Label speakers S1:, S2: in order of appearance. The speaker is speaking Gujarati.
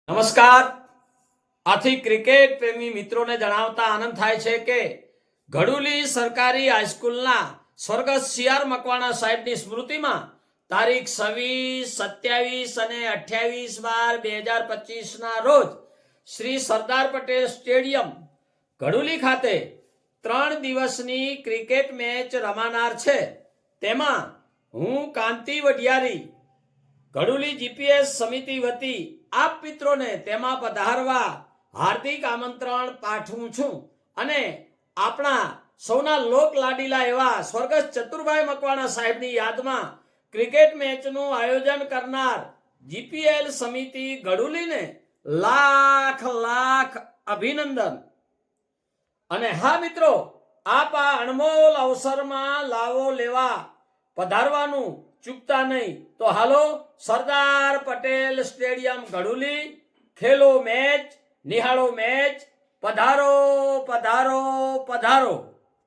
S1: નમસ્કાર. આથી ક્રિકેટ પ્રેમી મિત્રોને જણાવતા આનંદ થાય છે કે ઘડુલી સરકારી હાઈસ્કૂલના સ્વર્ગસ્થ CR મકવાણા સાહેબની સ્મૃતિમાં તારીખ 26, 27 અને 28/12/2025ના રોજ શ્રી સરદાર પટેલ સ્ટેડિયમ ઘડુલી ખાતે 3 દિવસની ક્રિકેટ મેચ રમાનાર છે. તેમાં હું કાંતિ વઢિયારી ઘડુલી GPS સમિતિ વતી આપ મિત્રોને તેમાં પધારવા હાર્દિક આમંત્રણ પાઠવું છું અને આપણા સૌના લોક લાડીલા એવા સ્વર્ગસ્થ ચતુરભાઈ મકવાણા સાહેબની યાદમાં ક્રિકેટ મેચનું આયોજન કરનાર GPL સમિતિ ઘડુલીને લાખ લાખ અભિનંદન. અને હા મિત્રો, આપ આ અણમોલ અવસરમાં લાવો લેવા પધારવાનું ચૂકતા નહીં. તો હાલો સરદાર પટેલ સ્ટેડિયમ ઘડુલી, ખેલો મેચ, નિહાળો મેચ, પધારો પધારો પધારો.